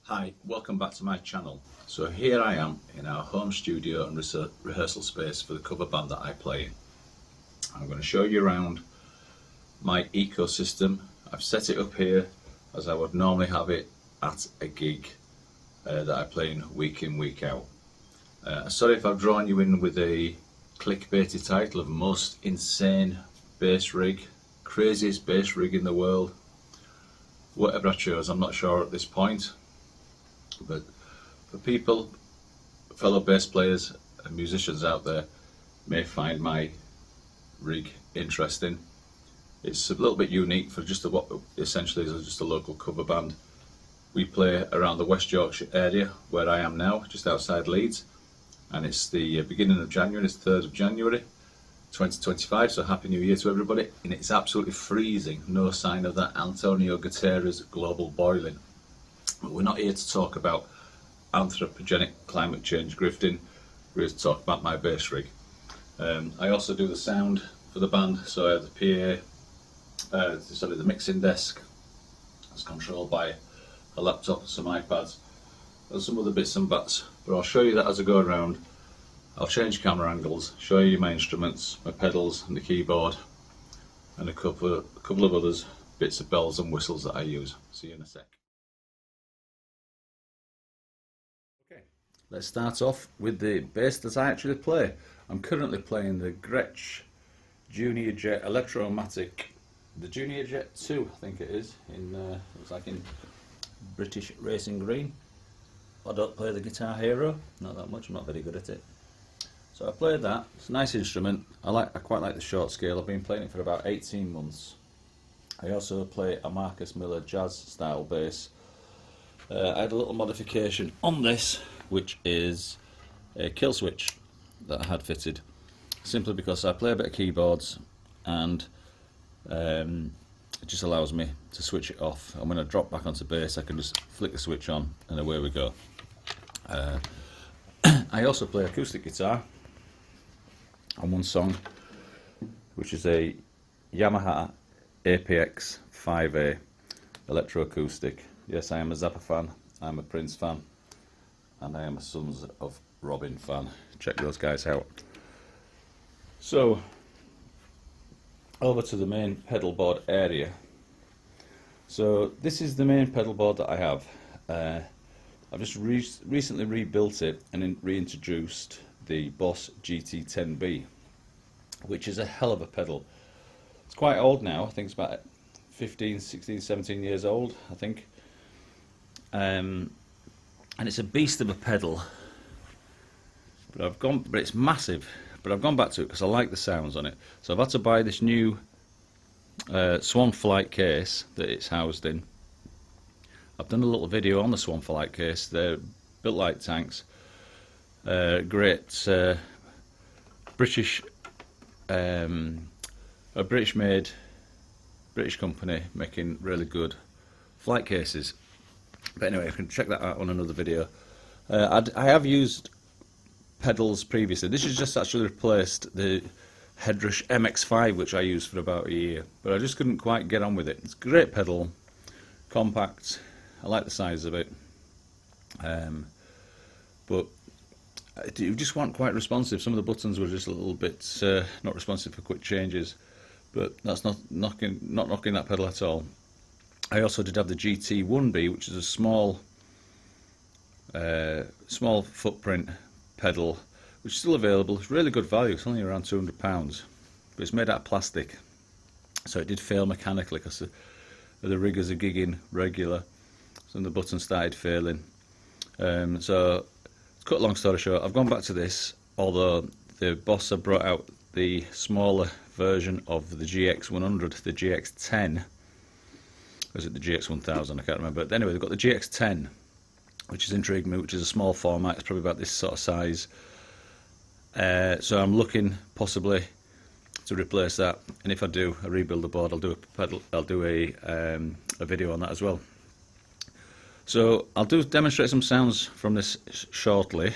Hi, welcome back to my channel. So here I am in our home studio and rehearsal space for the cover band that I play in. I'm going to show you around my ecosystem. I've set it up here as I would normally have it at a gig that I play in, week out. Sorry if I've drawn you in with a clickbaity title of most insane bass rig, craziest bass rig in the world. Whatever I chose, I'm not sure at this point. But for people, fellow bass players and musicians out there may find my rig interesting. It's a little bit unique for just what essentially is just a local cover band. We play around the West Yorkshire area where I am now, just outside Leeds, and it's the beginning of January, it's 3rd of January 2025, so Happy New Year to everybody. And it's absolutely freezing, no sign of that Antonio Guterres global boiling. But we're not here to talk about anthropogenic climate change grifting, we're here to talk about my bass rig. I also do the sound for the band, so I have the PA, the mixing desk. It's controlled by a laptop and some iPads and some other bits and bats, but I'll show you that as I go around. I'll change camera angles, show you my instruments, my pedals and the keyboard, and a couple of others, bits of bells and whistles that I use. See you in a sec. Okay, let's start off with the bass that I actually play. I'm currently playing the Gretsch Junior Jet Electromatic, the Junior Jet 2 I think it is, looks like in British Racing Green. I don't play the Guitar Hero, not that much, I'm not very good at it. So I played that, it's a nice instrument, I quite like the short scale, I've been playing it for about 18 months. I also play a Marcus Miller jazz style bass. I had a little modification on this, which is a kill switch that I had fitted, simply because I play a bit of keyboards and it just allows me to switch it off, and when I drop back onto bass I can just flick the switch on and away we go. I also play acoustic guitar on one song, which is a Yamaha APX 5A electroacoustic. Yes, I am a Zappa fan, I'm a Prince fan, and I am a Sons of Robin fan. Check those guys out. So, over to the main pedal board area. So this is the main pedal board that I have. I've just recently rebuilt it and reintroduced the Boss GT10B, which is a hell of a pedal. It's quite old now, I think it's about 15, 16, 17 years old, I think. And it's a beast of a pedal, but it's massive. But I've gone back to it because I like the sounds on it. So I've had to buy this new Swan Flight case that it's housed in. I've done a little video on the Swan Flight case. They're built like tanks. Great British, a British-made British company making really good flight cases. But anyway, you can check that out on another video. I have used pedals previously. This has just actually replaced the Headrush MX5, which I used for about a year, but I just couldn't quite get on with it. It's a great pedal, compact, I like the size of it, but you just weren't quite responsive. Some of the buttons were just a little bit not responsive for quick changes, but that's not knocking that pedal at all. I also did have the GT1B, which is a small footprint pedal, which is still available. It's really good value. It's only around £200, but it's made out of plastic, so it did fail mechanically because the riggers are gigging regular, so the buttons started failing. So to cut a long story short, I've gone back to this, although the Boss have brought out the smaller version of the GX100, the GX10. Or is it the GX1000? I can't remember. But anyway, they've got the GX10, which has intrigued me, which is a small format. It's probably about this sort of size. So I'm looking possibly to replace that, and if I do, I rebuild the board, I'll do a video on that as well. So I'll demonstrate some sounds from this shortly.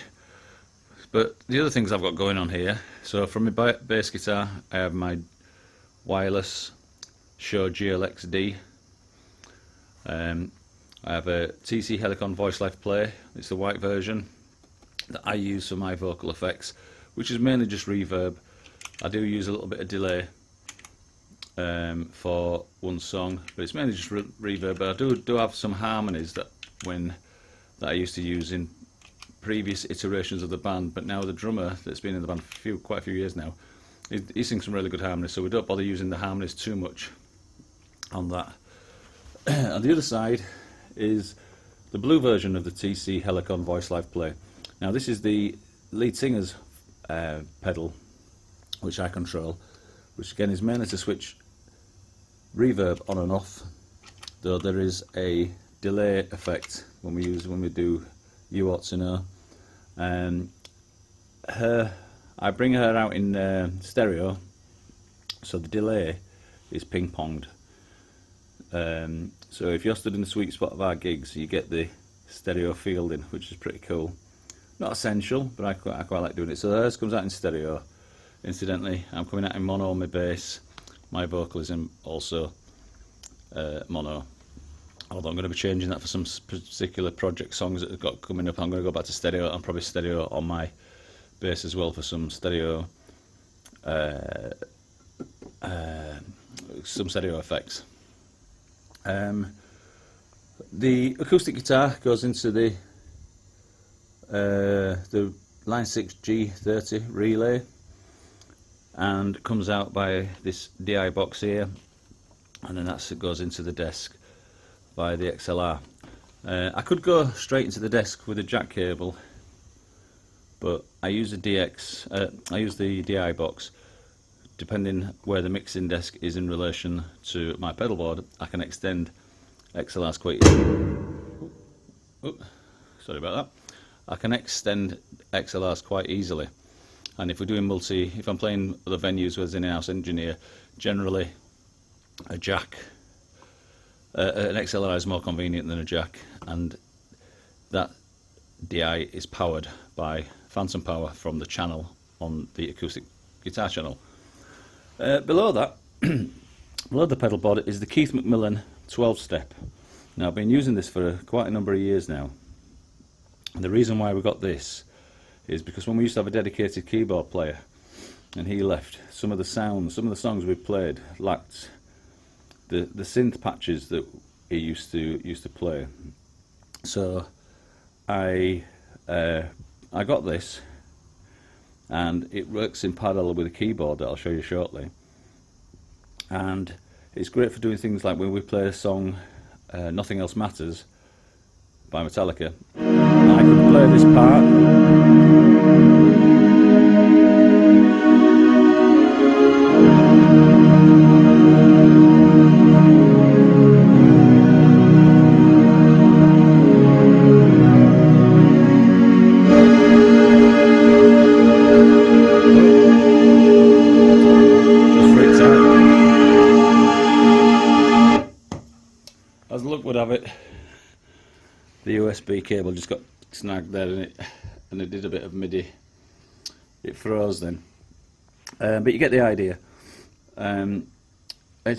But the other things I've got going on here. So from my bass guitar, I have my wireless Shure GLX-D. I have a TC Helicon Voice Live Play. It's the white version that I use for my vocal effects, which is mainly just reverb. I do use a little bit of delay for one song, but it's mainly just reverb. But I do have some harmonies that I used to use in previous iterations of the band. But now the drummer that's been in the band for quite a few years now, he sings some really good harmonies, so we don't bother using the harmonies too much on that. On the other side is the blue version of the TC Helicon Voice Live Play. Now this is the lead singer's pedal, which I control, which again is mainly to switch reverb on and off, though there is a delay effect when we do You Ought to Know. I bring her out in stereo, so the delay is ping-ponged. So if you're stood in the sweet spot of our gigs, you get the stereo fielding, which is pretty cool. Not essential, but I quite like doing it. So hers comes out in stereo. Incidentally, I'm coming out in mono on my bass. My vocal is in also mono. Although I'm going to be changing that for some particular project songs that I've got coming up. I'm going to go back to stereo, and probably stereo on my bass as well for some stereo effects. The acoustic guitar goes into the Line 6 G30 relay and comes out by this DI box here, and then that goes into the desk by the XLR. I could go straight into the desk with a jack cable, but I use the DI box. Depending where the mixing desk is in relation to my pedal board, I can extend XLRs quite easily. Sorry about that. I can extend XLRs quite easily, and if we're doing if I'm playing other venues with an in-house engineer, generally a jack, an XLR is more convenient than a jack, and that DI is powered by phantom power from the channel on the acoustic guitar channel. Below that, below the pedal board, is the Keith McMillan 12-step. Now I've been using this for quite a number of years now, and the reason why we got this is because when we used to have a dedicated keyboard player and he left, some of the songs we played lacked the synth patches that he used to play. So I got this, and it works in parallel with a keyboard that I'll show you shortly, and it's great for doing things like when we play a song, Nothing Else Matters by Metallica. I could play this part, as luck would have it, the USB cable just got snagged there and it did a bit of MIDI. It froze then. But you get the idea. It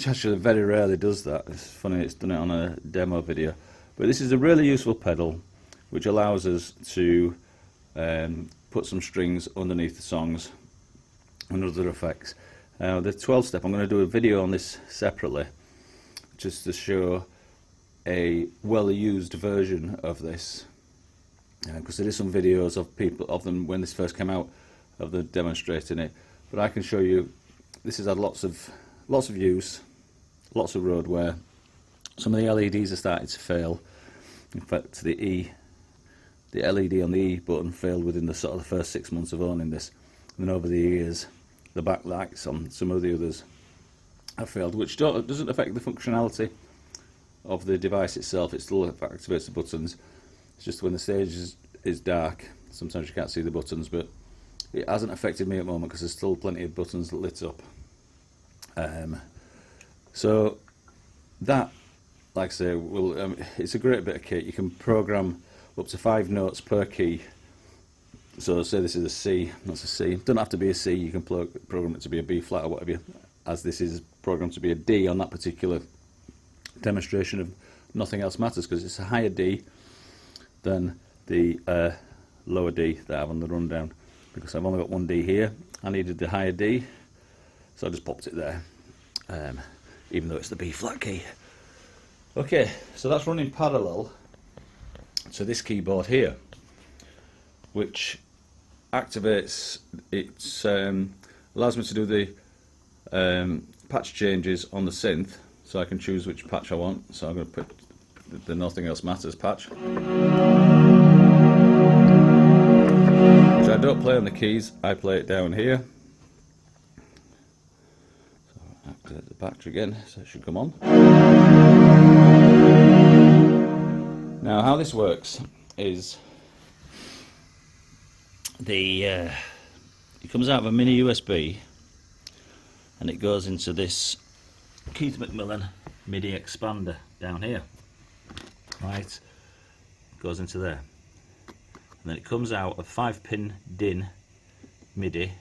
actually very rarely does that. It's funny, it's done it on a demo video. But this is a really useful pedal which allows us to put some strings underneath the songs and other effects. The 12-step, I'm going to do a video on this separately just to show a well-used version of this, because there is some videos of them when this first came out, of them demonstrating it. But I can show you this has had lots of use, lots of road wear. Some of the LEDs are starting to fail. In fact, the LED on the E button failed within the sort of the first 6 months of owning this, and then over the years the backlights on some of the others have failed, which doesn't affect the functionality of the device itself. It still activates the buttons. It's just when the stage is dark, sometimes you can't see the buttons, but it hasn't affected me at the moment because there's still plenty of buttons lit up. So that, like I say, it's a great bit of kit. You can program up to 5 notes per key. So say this is a C, that's a C. It doesn't have to be a C, you can program it to be a B flat or whatever, as this is programmed to be a D on that particular demonstration of nothing else matters because it's a higher D than the lower D that I have on the rundown. Because I've only got one D here, I needed the higher D, so I just popped it there, even though it's the B flat key. Okay, so that's running parallel to this keyboard here, which activates, it allows me to do the patch changes on the synth, so I can choose which patch I want. So I'm going to put the Nothing Else Matters patch, which I don't play on the keys, I play it down here. So activate the patch again, so it should come on. Now how this works is it comes out of a mini USB and it goes into this Keith Macmillan MIDI expander down here, right? Goes into there, and then it comes out a 5-pin DIN MIDI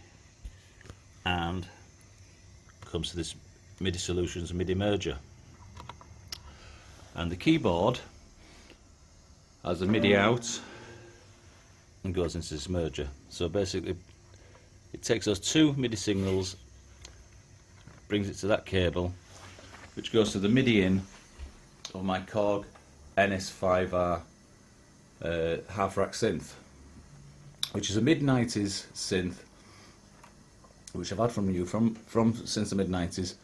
and comes to this MIDI Solutions MIDI merger, and the keyboard has a MIDI out and goes into this merger. So basically it takes those two MIDI signals, brings it to that cable, which goes to the MIDI in of my Korg NS5R half rack synth, which is a mid-90s synth which I've had from you since the mid-90s,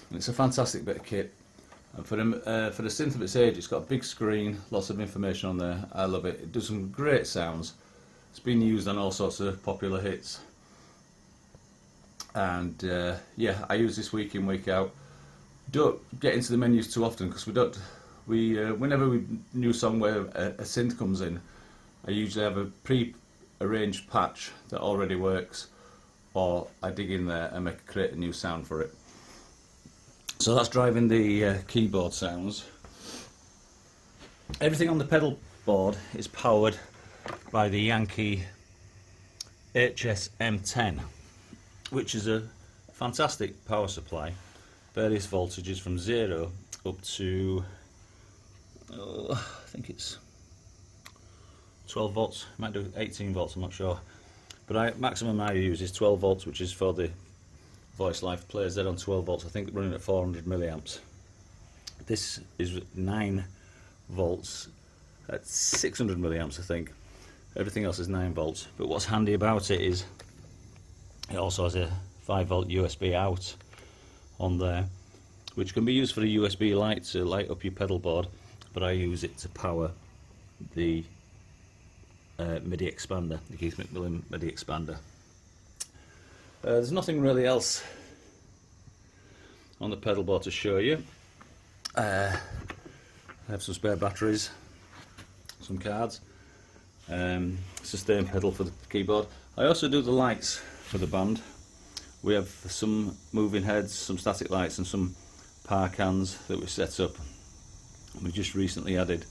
and it's a fantastic bit of kit. And for the synth of its age, it's got a big screen, lots of information on there. I love it. It does some great sounds. It's been used on all sorts of popular hits, and yeah, I use this week in, week out. Don't get into the menus too often because whenever we new song where a synth comes in, I usually have a pre-arranged patch that already works, or I dig in there and create a new sound for it. So that's driving the keyboard sounds. Everything on the pedal board is powered by the Yankee HS-M10, which is a fantastic power supply. Various voltages from 0 up to I think it's 12 volts, might do 18 volts, I'm not sure, but maximum I use is 12 volts, which is for the Voice Live players. They're on 12 volts, I think, running at 400 milliamps. This is 9 volts at 600 milliamps, I think. Everything else is 9 volts, but what's handy about it is it also has a 5 volt USB out on there, which can be used for a USB light to light up your pedal board, but I use it to power the MIDI expander, the Keith Macmillan MIDI expander. There's nothing really else on the pedal board to show you. I have some spare batteries, some cards, sustain pedal for the keyboard. I also do the lights for the band. We have some moving heads, some static lights and some power cans that we set up. We just recently added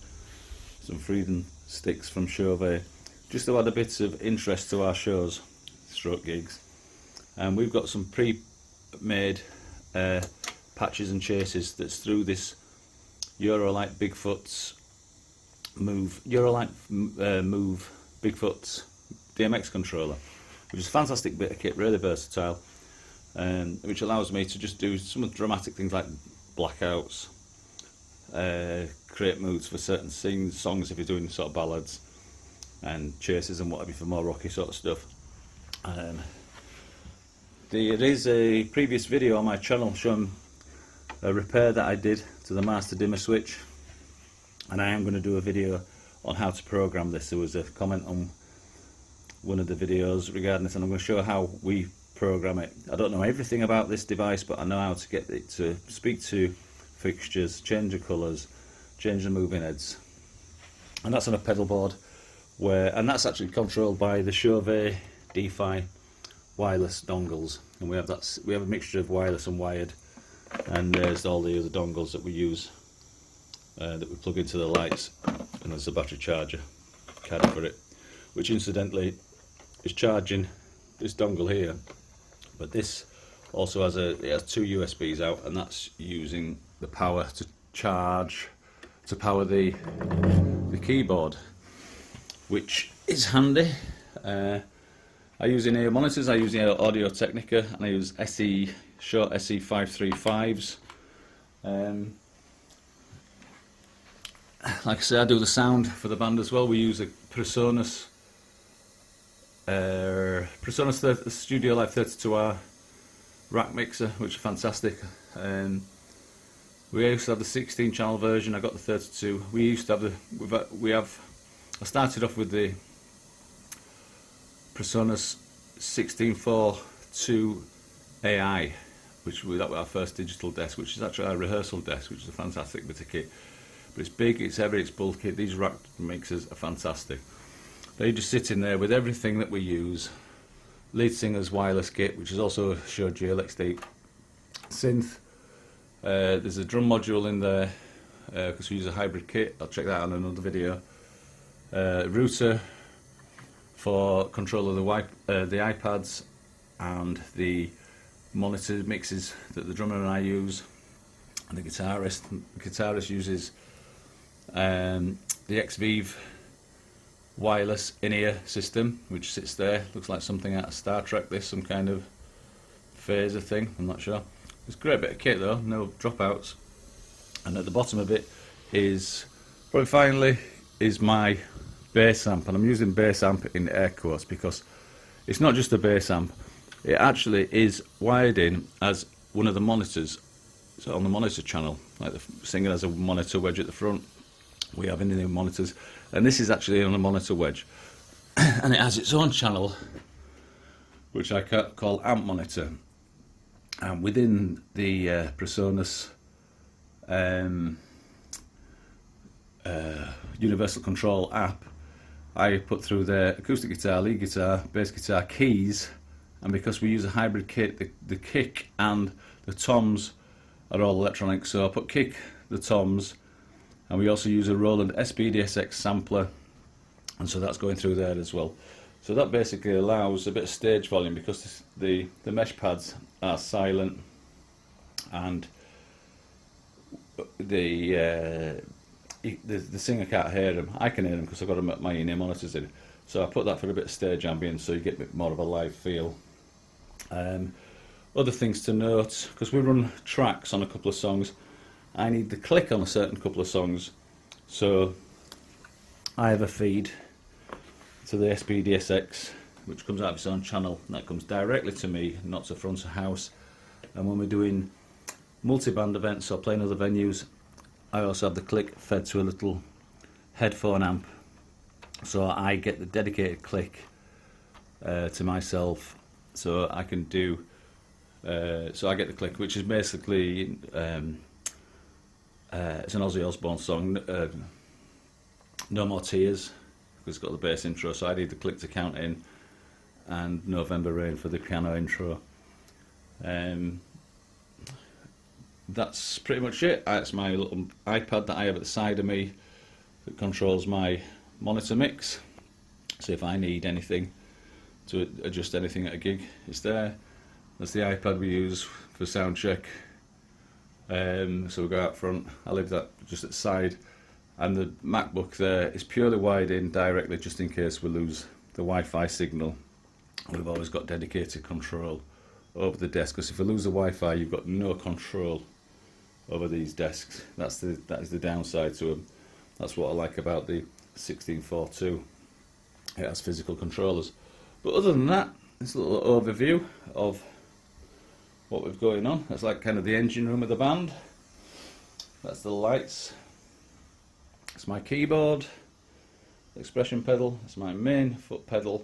some freedom sticks from Chauvet, just to add a bit of interest to our shows, stroke gigs. And we've got some pre-made patches and chases that's through this Eurolight Bigfoot's Move Bigfoot's DMX controller, which is a fantastic bit of kit, really versatile, which allows me to just do some dramatic things like blackouts, create moods for certain songs if you're doing sort of ballads, and chases and whatever for more rocky sort of stuff. There is a previous video on my channel showing a repair that I did to the master dimmer switch, and I am going to do a video on how to program this. There was a comment on one of the videos regarding this, and I'm going to show how we program it. I don't know everything about this device, but I know how to get it to speak to fixtures, change the colours, change the moving heads, and that's on a pedal board and that's actually controlled by the Chauvet DeFi wireless dongles, and we have a mixture of wireless and wired, and there's all the other dongles that we use that we plug into the lights, and there's a battery charger caddy for it, which incidentally is charging this dongle here, but this also has two USBs out, and that's using the power to charge to power the keyboard, which is handy. I use in-ear monitors, I use Audio Technica, and I use Shure SE535s. Like I say, I do the sound for the band as well. We use a PreSonus Studio Live 32R rack mixer, which is fantastic. We used to have the 16 channel version. I got the 32. We used to have I started off with the PreSonus 1642 AI, that was our first digital desk, which is actually our rehearsal desk, which is a fantastic bit of kit. But it's big, it's heavy, it's bulky. These rack mixers are fantastic. They just sit in there with everything that we use. Lead Singer's wireless kit, which is also a Shure GLX-D synth. There's a drum module in there because we use a hybrid kit. I'll check that out in another video. Router for control of the iPads and the monitor mixes that the drummer and I use, and the guitarist uses the XVive wireless in-ear system, which sits there, looks like something out of Star Trek. This some kind of phaser thing, I'm not sure. It's a great bit of kit though, no dropouts. And at the bottom of it is finally my bass amp, and I'm using bass amp in air quotes because it's not just a bass amp, it actually is wired in as one of the monitors. So on the monitor channel, like the Singer has a monitor wedge at the front, we have in-ear monitors, and this is actually on a monitor wedge and it has its own channel which I call amp monitor, and within the PreSonus Universal Control app, I put through the acoustic guitar, lead guitar, bass guitar, keys, and because we use a hybrid kit, the kick and the toms are all electronic, so I put kick, the toms, and we also use a Roland SPDSX sampler, and so that's going through there as well. So that basically allows a bit of stage volume because the mesh pads are silent, and the singer can't hear them. I can hear them because I've got my in-ear monitors in. So I put that for a bit of stage ambience, so you get a bit more of a live feel. Other things to note, because we run tracks on a couple of songs, I need the click on a certain couple of songs. So I have a feed to the SPDSX, which comes out of its own channel, and that comes directly to me, not to front of house. And when we're doing multi-band events or playing other venues, I also have the click fed to a little headphone amp, so I get the dedicated click to myself, so I can do so I get the click, which is basically it's an Ozzy Osbourne song, No More Tears, because it's got the bass intro, so I need the click to count in, and November Rain for the piano intro. That's pretty much it. It's my little iPad that I have at the side of me that controls my monitor mix. So if I need anything to adjust anything at a gig, it's there. That's the iPad we use for sound check. So we go out front. I leave that just at the side, and the MacBook there is purely wired in directly, just in case we lose the Wi-Fi signal. We've always got dedicated control over the desk, because if we lose the Wi-Fi, you've got no control over these desks. That is the downside to them. That's what I like about the 1642. It has physical controllers. But other than that, this little overview of what we've going on. That's like kind of the engine room of the band. That's the lights. It's my keyboard, expression pedal. It's my main foot pedal.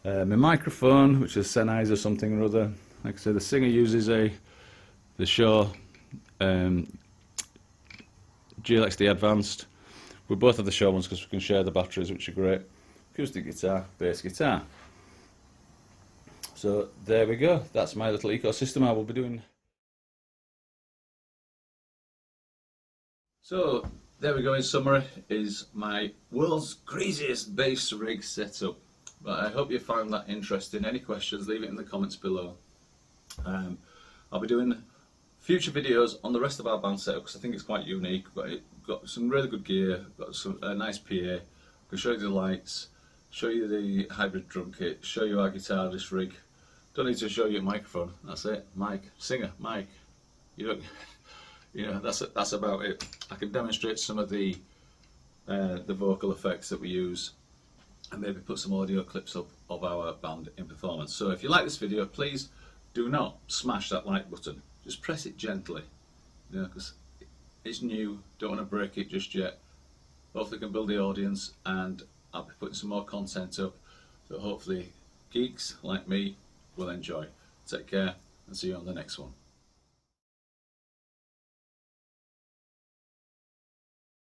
My microphone, which is Sennheiser something or other. Like I said, the Singer uses the Shure GLX-D Advanced. We both have the Shure ones because we can share the batteries, which are great. Acoustic guitar, bass guitar. So there we go. That's my little ecosystem I will be doing. So there we go. In summary, is my world's craziest bass rig setup. But I hope you found that interesting. Any questions, leave it in the comments below. I'll be doing future videos on the rest of our band setup because I think it's quite unique. We've got it got some really good gear, got some nice PA. I can show you the lights, show you the hybrid drum kit, show you our guitar disc rig. Don't need to show you a microphone. That's it. Mic, singer, mic. You don't. You know, that's about it. I can demonstrate some of the vocal effects that we use, and maybe put some audio clips up of our band in performance. So if you like this video, please do not smash that like button. Just press it gently, you know, because it's new. Don't want to break it just yet. Hopefully, can build the audience, and I'll be putting some more content up that hopefully geeks like me will enjoy. Take care, and see you on the next one.